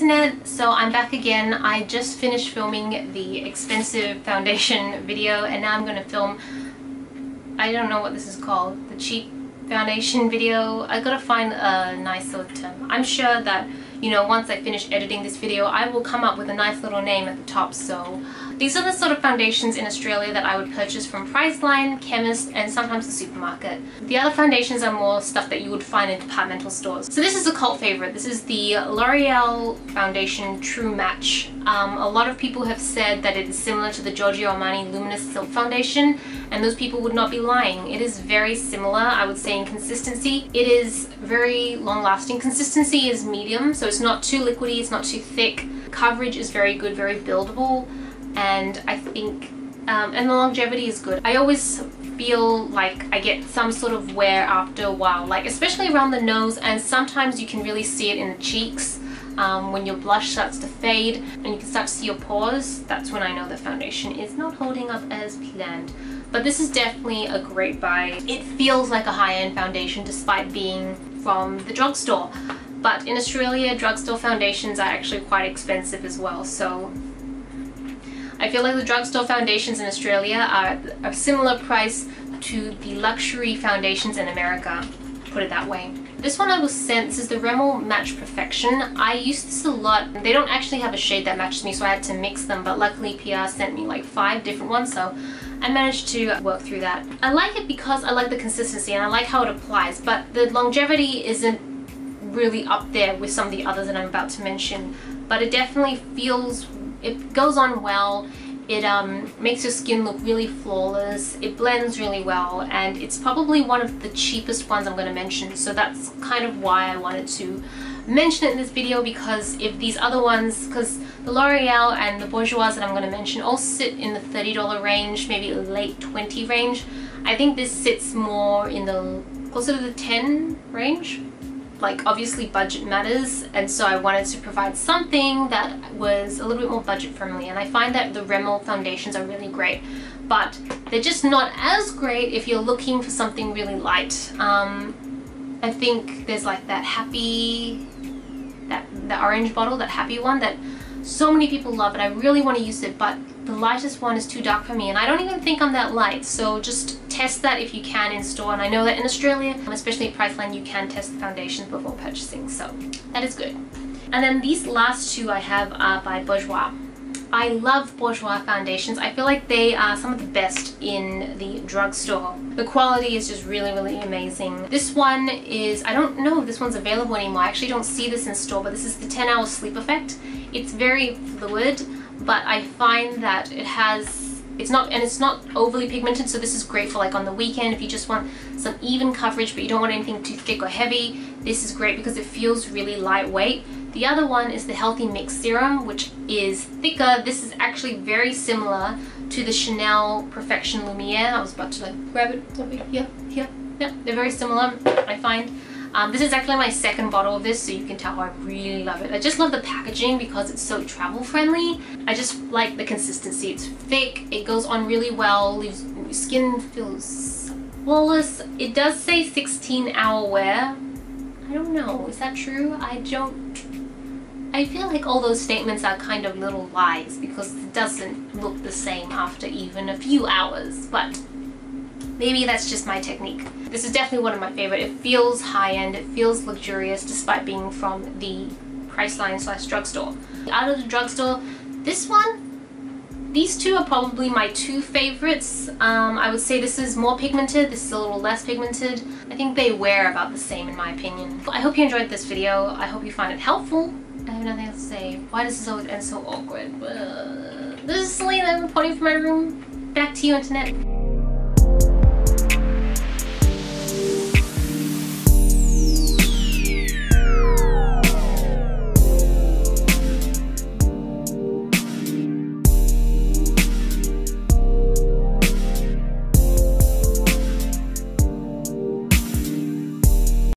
internet, so I'm back again. I just finished filming the expensive foundation video and now I'm going to film, I don't know what this is called, the cheap foundation video. I gotta find a nice little term. I'm sure that, you know, once I finish editing this video I will come up with a nice little name at the top. So these are the sort of foundations in Australia that I would purchase from Priceline, chemist, and sometimes the supermarket. The other foundations are more stuff that you would find in departmental stores. So this is a cult favorite. This is the Loreal Foundation True Match. A lot of people have said that it is similar to the Giorgio Armani Luminous Silk Foundation, and those people would not be lying. It is very similar, I would say, in consistency. It is very long-lasting. Consistency is medium, so it's not too liquidy, it's not too thick. Coverage is very good, very buildable, and I think, and the longevity is good. I always feel like I get some sort of wear after a while, like especially around the nose, and sometimes you can really see it in the cheeks. When your blush starts to fade and you can start to see your pores, that's when I know the foundation is not holding up as planned. But this is definitely a great buy. It feels like a high-end foundation despite being from the drugstore. But in Australia, drugstore foundations are actually quite expensive as well. So I feel like the drugstore foundations in Australia are a similar price to the luxury foundations in America, put it that way. This one I was sent, this is the Rimmel Match Perfection. I use this a lot. They don't actually have a shade that matches me, so I had to mix them, but luckily PR sent me like 5 different ones, so I managed to work through that. I like it because I like the consistency and I like how it applies, but the longevity isn't really up there with some of the others that I'm about to mention, but it definitely feels, it goes on well. It makes your skin look really flawless, it blends really well, and it's probably one of the cheapest ones I'm going to mention, so that's kind of why I wanted to mention it in this video, because if these other ones, because the L'Oreal and the Bushwas that I'm going to mention all sit in the $30 range, maybe late 20 range, I think this sits more in the closer to the 10 range. Like, obviously budget matters, and so I wanted to provide something that was a little bit more budget friendly, and I find that the Rimmel foundations are really great, but they're just not as great if you're looking for something really light. I think there's like that happy, the orange bottle, that happy one that so many people love, and I really want to use it, but the lightest one is too dark for me, and I don't even think I'm that light, so just test that if you can in store. And I know that in Australia, especially at Priceline, you can test the foundations before purchasing, so that is good. And then these last two I have are by Bushwa. I love Bushwa foundations. I feel like they are some of the best in the drugstore. The quality is just really, really amazing. This one is, I don't know if this one's available anymore. I actually don't see this in store, but this is the 10-hour sleep effect. It's very fluid, but I find that it has, it's not overly pigmented, so this is great for like on the weekend if you just want some even coverage but you don't want anything too thick or heavy. This is great because it feels really lightweight. The other one is the Healthy Mix Serum, which is thicker. This is actually very similar to the Chanel Perfection Lumiere. I was about to like grab it over here. Yeah, they're very similar, I find. This is actually my second bottle of this, so you can tell I really love it. I just love the packaging because it's so travel friendly. I just like the consistency. It's thick, it goes on really well, leaves your skin feels flawless. It does say 16-hour wear. I don't know, is that true? I feel like all those statements are kind of little lies because it doesn't look the same after even a few hours, but maybe that's just my technique. This is definitely one of my favorite. It feels high-end, it feels luxurious despite being from the Priceline / drugstore. Out of the drugstore, this one, these two are probably my 2 favorites. I would say this is more pigmented, this is a little less pigmented. I think they wear about the same in my opinion. I hope you enjoyed this video. I hope you find it helpful. I have nothing else to say. Why does this always end so awkward? This is Celina, reporting from my room. Back to you, internet.